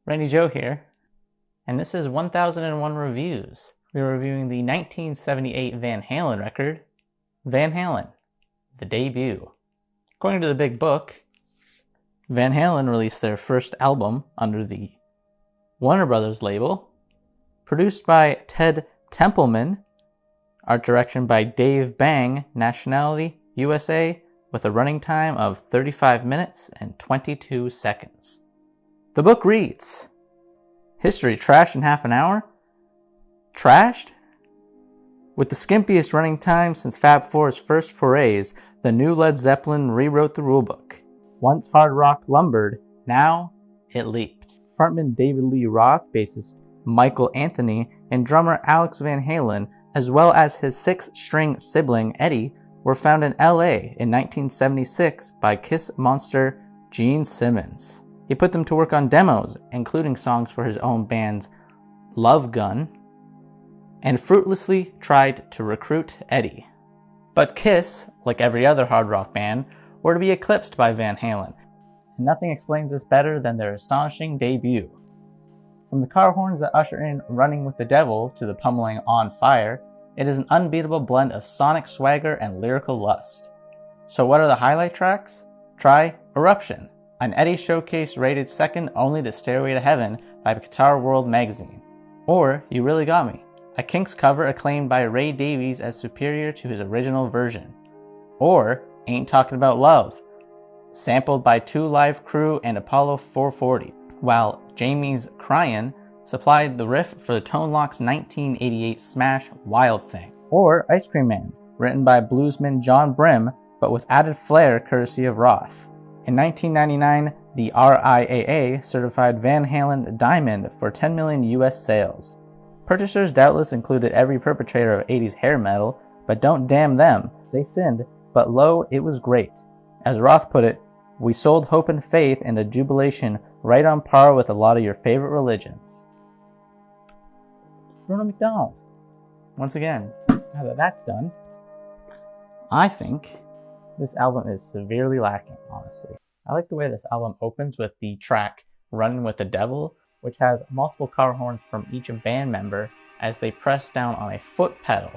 Randy Joe here, and this is 1001 Reviews. We're reviewing the 1978 Van Halen record, Van Halen, the debut. According to the Big Book, Van Halen released their first album under the Warner Brothers label, produced by Ted Templeman, art direction by Dave Bang, nationality USA, with a running time of 35 minutes and 22 seconds. The book reads, history trashed in half an hour? Trashed? With the skimpiest running time since Fab Four's first forays, the new Led Zeppelin rewrote the rulebook. Once hard rock lumbered, now it leaped. Frontman David Lee Roth, bassist Michael Anthony, and drummer Alex Van Halen, as well as his six-string sibling Eddie, were found in LA in 1976 by Kiss monster Gene Simmons. He put them to work on demos, including songs for his own band's Love Gun, and fruitlessly tried to recruit Eddie. But Kiss, like every other hard rock band, were to be eclipsed by Van Halen, and nothing explains this better than their astonishing debut. From the car horns that usher in Running with the Devil to the pummeling On Fire, it is an unbeatable blend of sonic swagger and lyrical lust. So what are the highlight tracks? Try Eruption, an Eddie showcase rated second only to Stairway to Heaven by Guitar World magazine. Or You Really Got Me, a Kinks cover acclaimed by Ray Davies as superior to his original version. Or Ain't Talking About Love, sampled by Two Live Crew and Apollo 440, while Jamie's Cryin' supplied the riff for the Tone Loc's 1988 smash Wild Thing. Or Ice Cream Man, written by bluesman John Brim, but with added flair courtesy of Roth. In 1999, the RIAA certified Van Halen Diamond for 10 million US sales. Purchasers doubtless included every perpetrator of 80s hair metal, but don't damn them, they sinned, but lo, it was great. As Roth put it, we sold hope and faith and a jubilation right on par with a lot of your favorite religions. Ronald McDonald. Once again, now that that's done, I think this album is severely lacking, honestly. I like the way this album opens with the track Runnin' with the Devil, which has multiple car horns from each band member as they press down on a foot pedal,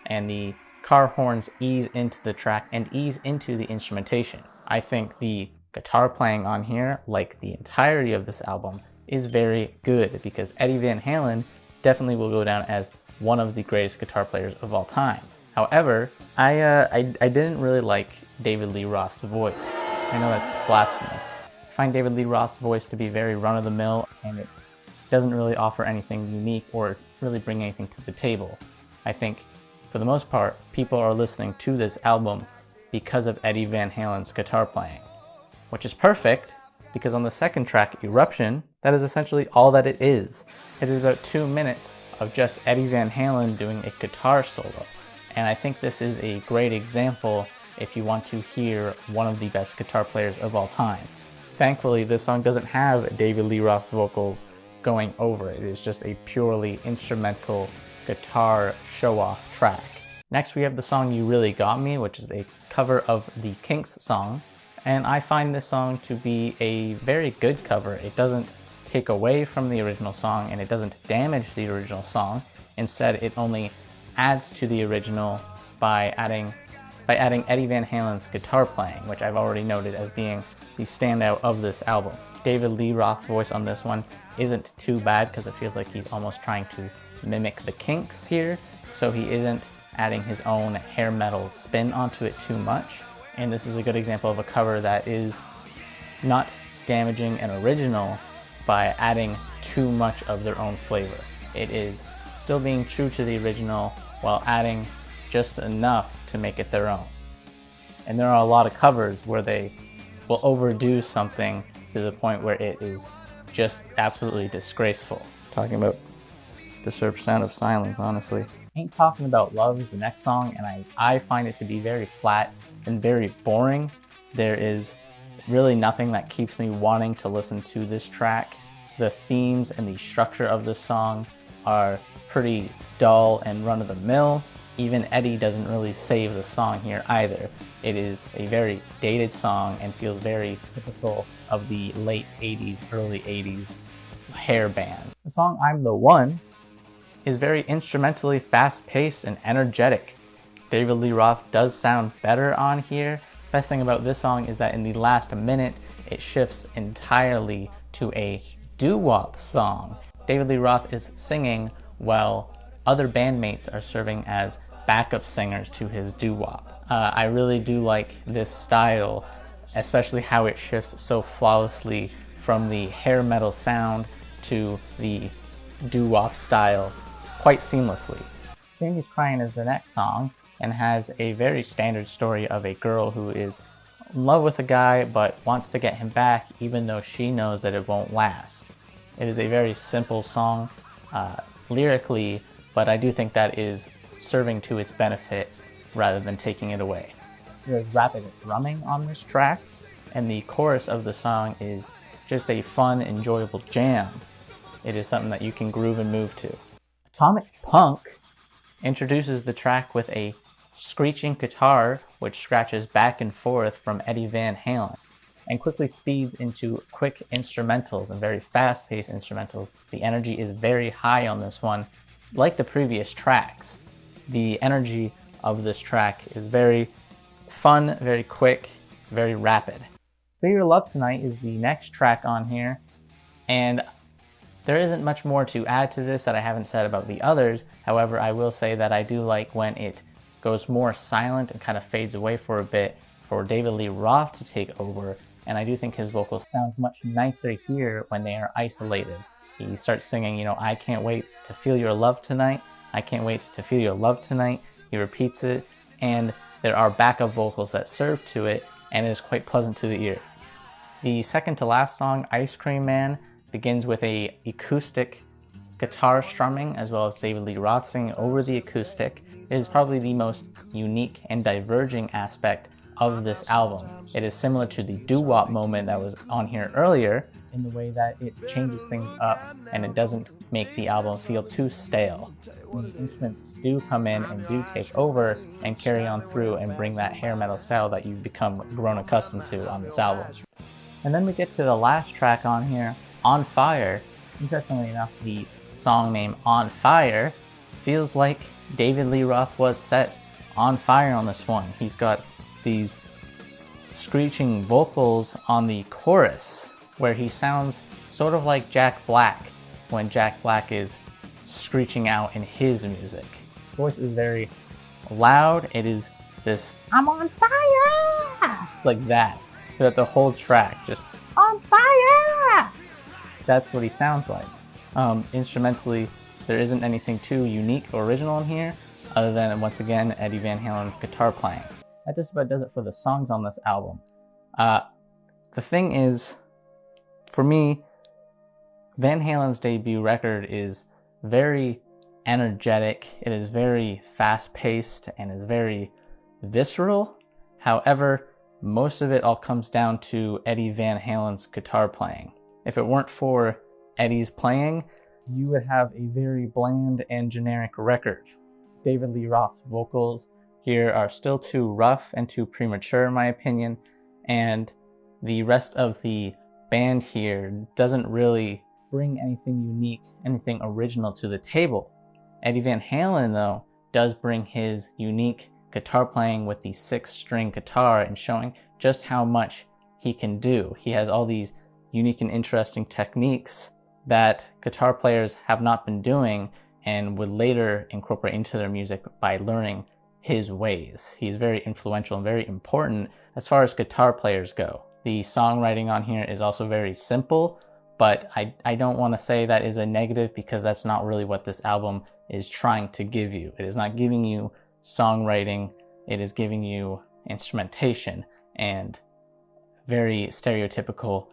and the car horns ease into the track and ease into the instrumentation. I think the guitar playing on here, like the entirety of this album, is very good because Eddie Van Halen definitely will go down as one of the greatest guitar players of all time. However, I didn't really like David Lee Roth's voice. I know that's blasphemous. I find David Lee Roth's voice to be very run-of-the-mill, and it doesn't really offer anything unique or really bring anything to the table. I think, for the most part, people are listening to this album because of Eddie Van Halen's guitar playing, which is perfect because on the second track, Eruption, that is essentially all that it is. It is about 2 minutes of just Eddie Van Halen doing a guitar solo. And I think this is a great example if you want to hear one of the best guitar players of all time. Thankfully, this song doesn't have David Lee Roth's vocals going over it. It is just a purely instrumental guitar show-off track. Next, we have the song You Really Got Me, which is a cover of the Kinks song. And I find this song to be a very good cover. It doesn't take away from the original song and it doesn't damage the original song. Instead, it only adds to the original by adding Eddie Van Halen's guitar playing, which I've already noted as being the standout of this album. David Lee Roth's voice on this one isn't too bad because it feels like he's almost trying to mimic the Kinks here, so he isn't adding his own hair metal spin onto it too much. And this is a good example of a cover that is not damaging an original by adding too much of their own flavor. It is still being true to the original while adding just enough to make it their own. And there are a lot of covers where they will overdo something to the point where it is just absolutely disgraceful. Talking about Disturbed Sound of Silence, honestly. Ain't Talking About Love is the next song, and I find it to be very flat and very boring. There is really nothing that keeps me wanting to listen to this track. The themes and the structure of this song are pretty dull and run-of-the-mill. Even Eddie doesn't really save the song here either. It is a very dated song and feels very typical of the late 80s, early 80s hair band. The song I'm the One is very instrumentally fast-paced and energetic. David Lee Roth does sound better on here. Best thing about this song is that in the last minute, it shifts entirely to a doo-wop song. David Lee Roth is singing while other bandmates are serving as backup singers to his doo-wop. I really do like this style, especially how it shifts so flawlessly from the hair metal sound to the doo-wop style quite seamlessly. Jamie's Crying is the next song and has a very standard story of a girl who is in love with a guy but wants to get him back even though she knows that it won't last. It is a very simple song lyrically, but I do think that is serving to its benefit rather than taking it away. There's rapid drumming on this track, and the chorus of the song is just a fun, enjoyable jam. It is something that you can groove and move to. Atomic Punk introduces the track with a screeching guitar which scratches back and forth from Eddie Van Halen and quickly speeds into quick instrumentals and very fast-paced instrumentals. The energy is very high on this one. Like the previous tracks, the energy of this track is very fun, very quick, very rapid. Feel Your Love Tonight is the next track on here, and there isn't much more to add to this that I haven't said about the others. However, I will say that I do like when it goes more silent and kind of fades away for a bit for David Lee Roth to take over, and I do think his vocals sound much nicer here when they are isolated. He starts singing, you know, I can't wait to feel your love tonight, I can't wait to feel your love tonight. He repeats it, and there are backup vocals that serve to it, and it is quite pleasant to the ear. The second to last song, Ice Cream Man, begins with a acoustic guitar strumming as well as David Lee Roth singing over the acoustic. It is probably the most unique and diverging aspect of this album. It is similar to the doo-wop moment that was on here earlier in the way that it changes things up and it doesn't make the album feel too stale. The instruments do come in and do take over and carry on through and bring that hair metal style that you've grown accustomed to on this album. And then we get to the last track on here, On Fire. Interestingly enough, the song name On Fire feels like David Lee Roth was set on fire on this one. He's got these screeching vocals on the chorus where he sounds sort of like Jack Black when Jack Black is screeching out in his music. His voice is very loud. It is this, I'm on fire! It's like that. Throughout the whole track, just on fire! That's what he sounds like. Instrumentally, there isn't anything too unique or original in here, other than, once again, Eddie Van Halen's guitar playing. That just about does it for the songs on this album. The thing is, for me, Van Halen's debut record is very energetic, it is very fast-paced, and is very visceral. However, most of it all comes down to Eddie Van Halen's guitar playing. If it weren't for Eddie's playing, you would have a very bland and generic record. David Lee Roth's vocals here are still too rough and too premature in my opinion, and the rest of the band here doesn't really bring anything unique, anything original to the table. Eddie Van Halen, though, does bring his unique guitar playing with the 6-string guitar and showing just how much he can do. He has all these unique and interesting techniques that guitar players have not been doing and would later incorporate into their music by learning his ways. He's very influential and very important as far as guitar players go. The songwriting on here is also very simple, but I don't want to say that is a negative because that's not really what this album is trying to give you. It is not giving you songwriting, it is giving you instrumentation and very stereotypical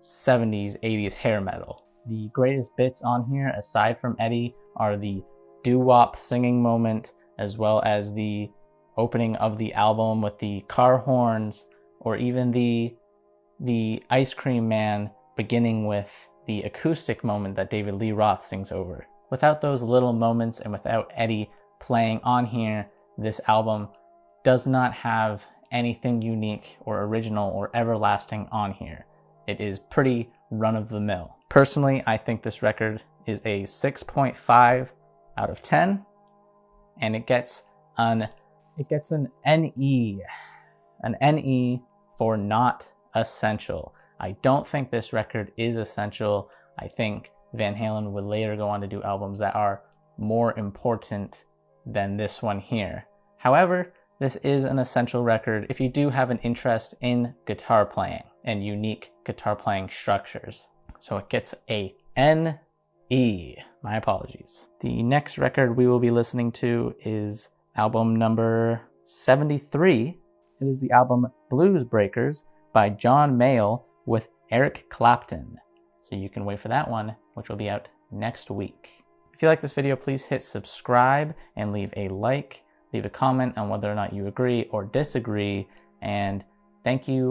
70s, 80s hair metal. The greatest bits on here, aside from Eddie, are the doo-wop singing moment, as well as the opening of the album with the car horns, or even the Ice Cream Man beginning with the acoustic moment that David Lee Roth sings over. Without those little moments and without Eddie playing on here, this album does not have anything unique or original or everlasting on here. It is pretty run-of-the-mill. Personally, I think this record is a 6.5 out of 10, and it gets an NE. An NE for not essential. I don't think this record is essential. I think Van Halen would later go on to do albums that are more important than this one here. However, this is an essential record if you do have an interest in guitar playing and unique guitar playing structures. So it gets a NE. My apologies. The next record we will be listening to is album number 73. It is the album Blues Breakers by John Mayall with Eric Clapton. So you can wait for that one, which will be out next week. If you like this video, please hit subscribe and leave a like. Leave a comment on whether or not you agree or disagree. And thank you